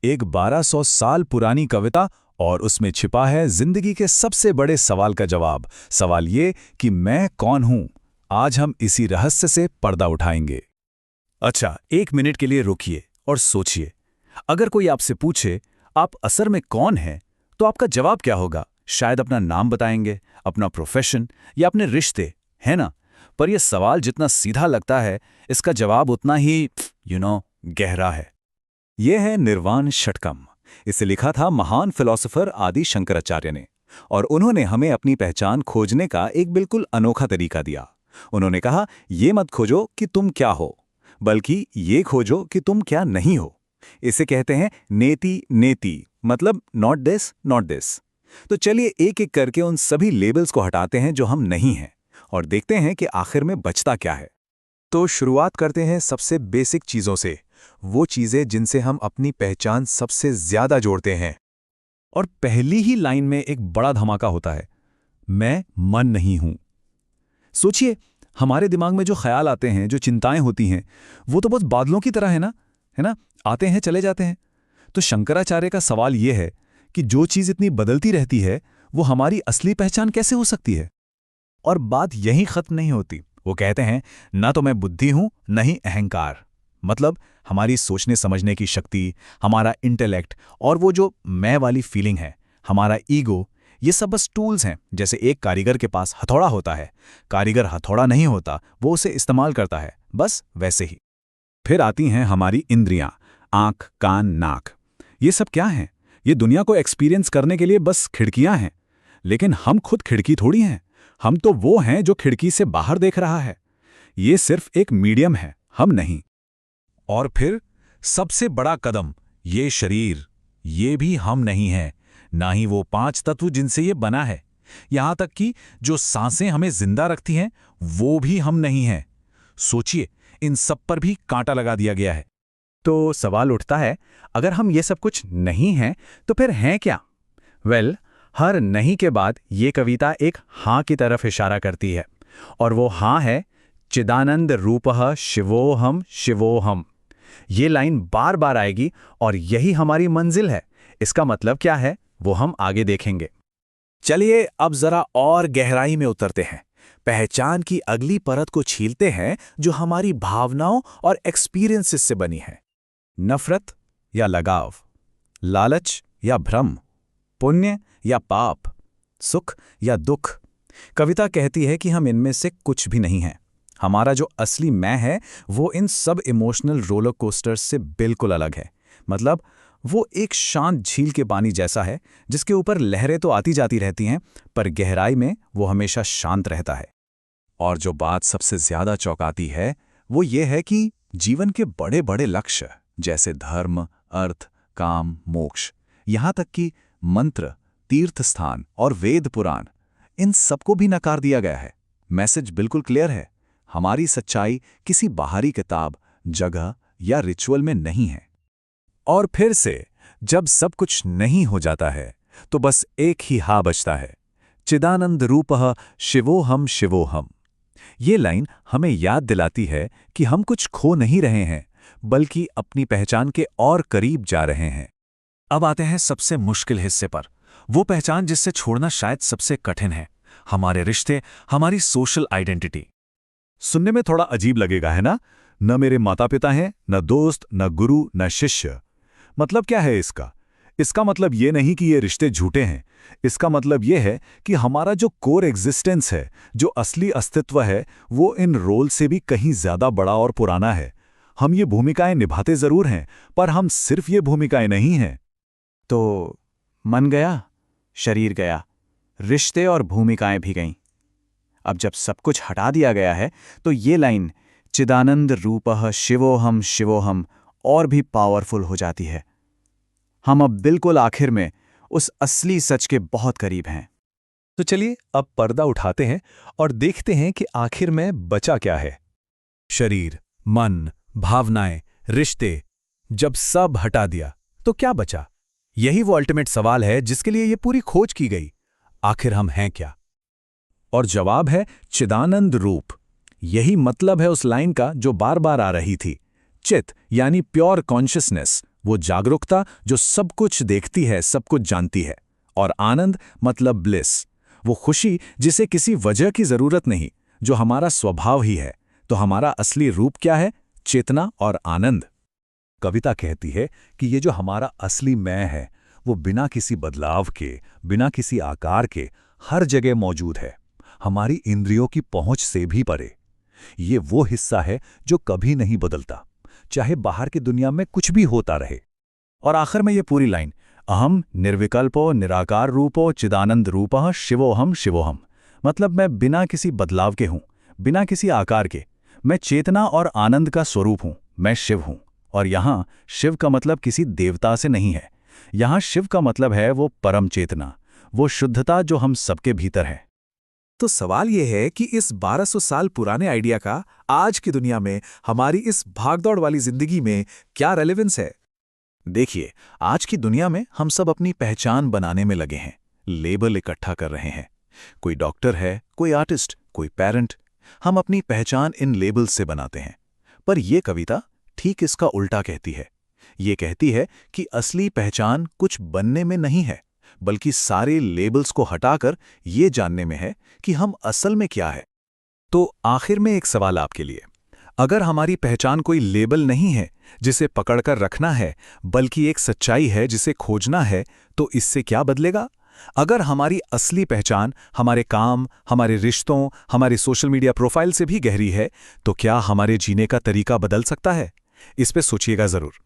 एक 1200 साल पुरानी कविता और उसमें छिपा है जिंदगी के सबसे बड़े सवाल का जवाब। सवाल ये कि मैं कौन हूं। आज हम इसी रहस्य से पर्दा उठाएंगे। अच्छा, 1 मिनट के लिए रुकिए और सोचिए। अगर कोई आपसे पूछे आप असल में कौन हैं, तो आपका जवाब क्या होगा? शायद अपना नाम बताएंगे, अपना प्रोफेशन या अपने रिश्ते, है ना? पर यह सवाल जितना सीधा लगता है, इसका जवाब उतना ही गहरा है। यह है निर्वाण षटकम। इसे लिखा था महान फिलोसोफर आदि शंकराचार्य ने, और उन्होंने हमें अपनी पहचान खोजने का एक बिल्कुल अनोखा तरीका दिया। उन्होंने कहा, ये मत खोजो कि तुम क्या हो, बल्कि ये खोजो कि तुम क्या नहीं हो। इसे कहते हैं नेति नेति, मतलब नॉट दिस नॉट दिस। तो चलिए एक एक करके उन सभी लेबल्स को हटाते हैं जो हम नहीं हैं, और देखते हैं कि आखिर में बचता क्या है। तो शुरुआत करते हैं सबसे बेसिक चीजों से, वो चीजें जिनसे हम अपनी पहचान सबसे ज्यादा जोड़ते हैं। और पहली ही लाइन में एक बड़ा धमाका होता है, मैं मन नहीं हूं। सोचिए, हमारे दिमाग में जो ख्याल आते हैं, जो चिंताएं होती हैं, वो तो बस बादलों की तरह है ना, आते हैं चले जाते हैं। तो शंकराचार्य का सवाल यह है कि जो चीज इतनी बदलती रहती है, वो हमारी असली पहचान कैसे हो सकती है? और बात यहीं खत्म नहीं होती। वो कहते हैं, ना तो मैं बुद्धि हूं, न ही अहंकार। मतलब हमारी सोचने समझने की शक्ति, हमारा इंटेलेक्ट और वो जो मैं वाली फीलिंग है, हमारा ईगो, ये सब बस टूल्स हैं। जैसे एक कारीगर के पास हथौड़ा होता है, कारीगर हथौड़ा नहीं होता, वो उसे इस्तेमाल करता है, बस वैसे ही। फिर आती हैं हमारी इंद्रियां, आंख, कान, नाक। ये सब क्या हैं? ये दुनिया को एक्सपीरियंस करने के लिए बस खिड़कियां हैं। लेकिन हम खुद खिड़की थोड़ी हैं, हम तो वो हैं जो खिड़की से बाहर देख रहा है। ये सिर्फ एक मीडियम है, हम नहीं। और फिर सबसे बड़ा कदम, ये शरीर, ये भी हम नहीं हैं, ना ही वो 5 तत्व जिनसे ये बना है। यहां तक कि जो सांसें हमें जिंदा रखती हैं, वो भी हम नहीं हैं। सोचिए, इन सब पर भी कांटा लगा दिया गया है। तो सवाल उठता है, अगर हम ये सब कुछ नहीं हैं, तो फिर हैं क्या? हर नहीं के बाद ये कविता एक हाँ की तरफ इशारा करती है, और वो हाँ है चिदानंद रूपः शिवोहम शिवोहम। ये लाइन बार बार आएगी और यही हमारी मंजिल है। इसका मतलब क्या है, वो हम आगे देखेंगे। चलिए अब जरा और गहराई में उतरते हैं, पहचान की अगली परत को छीलते हैं, जो हमारी भावनाओं और एक्सपीरियंसेस से बनी है। नफरत या लगाव, लालच या भ्रम, पुण्य या पाप, सुख या दुख। कविता कहती है कि हम इनमें से कुछ भी नहीं हैं। हमारा जो असली मैं है, वो इन सब इमोशनल रोलर कोस्टर्स से बिल्कुल अलग है। मतलब वो एक शांत झील के पानी जैसा है, जिसके ऊपर लहरें तो आती जाती रहती हैं, पर गहराई में वो हमेशा शांत रहता है। और जो बात सबसे ज्यादा चौंकाती है, वो ये है कि जीवन के बड़े बड़े लक्ष्य, जैसे धर्म, अर्थ, काम, मोक्ष, यहां तक कि मंत्र, तीर्थ स्थान और वेद पुराण, इन सबको भी नकार दिया गया है। मैसेज बिल्कुल क्लियर है, हमारी सच्चाई किसी बाहरी किताब, जगह या रिचुअल में नहीं है। और फिर से जब सब कुछ नहीं हो जाता है, तो बस एक ही हा बचता है, चिदानंद रूपः शिवोहम शिवोहम। ये लाइन हमें याद दिलाती है कि हम कुछ खो नहीं रहे हैं, बल्कि अपनी पहचान के और करीब जा रहे हैं। अब आते हैं सबसे मुश्किल हिस्से पर, वो पहचान जिससे छोड़ना शायद सबसे कठिन है, हमारे रिश्ते, हमारी सोशल आइडेंटिटी। सुनने में थोड़ा अजीब लगेगा, है ना? न मेरे माता पिता हैं, न दोस्त, न गुरु, न शिष्य। मतलब क्या है इसका? इसका मतलब ये नहीं कि ये रिश्ते झूठे हैं। इसका मतलब ये है कि हमारा जो कोर एग्जिस्टेंस है, जो असली अस्तित्व है, वो इन रोल से भी कहीं ज्यादा बड़ा और पुराना है। हम ये भूमिकाएं निभाते जरूर हैं, पर हम सिर्फ ये भूमिकाएं नहीं हैं। तो मन गया, शरीर गया, रिश्ते और भूमिकाएं भी गईं। अब जब सब कुछ हटा दिया गया है, तो ये लाइन चिदानंद रूपः शिवोहम शिवोहम और भी पावरफुल हो जाती है। हम अब बिल्कुल आखिर में उस असली सच के बहुत करीब हैं। तो चलिए अब पर्दा उठाते हैं और देखते हैं कि आखिर में बचा क्या है। शरीर, मन, भावनाएं, रिश्ते, जब सब हटा दिया तो क्या बचा? यही वो अल्टीमेट सवाल है जिसके लिए ये पूरी खोज की गई। आखिर हम हैं क्या? और जवाब है चिदानंद रूप। यही मतलब है उस लाइन का जो बार बार आ रही थी। चित यानी प्योर कॉन्शियसनेस, वो जागरूकता जो सब कुछ देखती है, सब कुछ जानती है। और आनंद मतलब ब्लिस, वो खुशी जिसे किसी वजह की जरूरत नहीं, जो हमारा स्वभाव ही है। तो हमारा असली रूप क्या है? चेतना और आनंद। कविता कहती है कि ये जो हमारा असली मैं है, वो बिना किसी बदलाव के, बिना किसी आकार के हर जगह मौजूद है, हमारी इंद्रियों की पहुंच से भी परे। ये वो हिस्सा है जो कभी नहीं बदलता, चाहे बाहर की दुनिया में कुछ भी होता रहे। और आखिर में ये पूरी लाइन, अहम निर्विकल्पो निराकार रूपो चिदानंद रूपः शिवोहम शिवोहम, मतलब मैं बिना किसी बदलाव के हूं, बिना किसी आकार के। मैं चेतना और आनंद का स्वरूप हूं, मैं शिव हूं। और यहां शिव का मतलब किसी देवता से नहीं है, यहां शिव का मतलब है वो परम चेतना, वो शुद्धता जो हम सबके भीतर है। तो सवाल यह है कि इस 1200 साल पुराने आइडिया का आज की दुनिया में, हमारी इस भागदौड़ वाली जिंदगी में क्या रेलेवेंस है? देखिए, आज की दुनिया में हम सब अपनी पहचान बनाने में लगे हैं, लेबल इकट्ठा कर रहे हैं। कोई डॉक्टर है, कोई आर्टिस्ट, कोई पेरेंट। हम अपनी पहचान इन लेबल्स से बनाते हैं। पर यह कविता ठीक इसका उल्टा कहती है। ये कहती है कि असली पहचान कुछ बनने में नहीं है, बल्कि सारे लेबल्स को हटाकर ये जानने में है कि हम असल में क्या है। तो आखिर में एक सवाल आपके लिए, अगर हमारी पहचान कोई लेबल नहीं है जिसे पकड़कर रखना है, बल्कि एक सच्चाई है जिसे खोजना है, तो इससे क्या बदलेगा? अगर हमारी असली पहचान हमारे काम, हमारे रिश्तों, हमारी सोशल मीडिया प्रोफाइल से भी गहरी है, तो क्या हमारे जीने का तरीका बदल सकता है? इस पे सोचिएगा जरूर।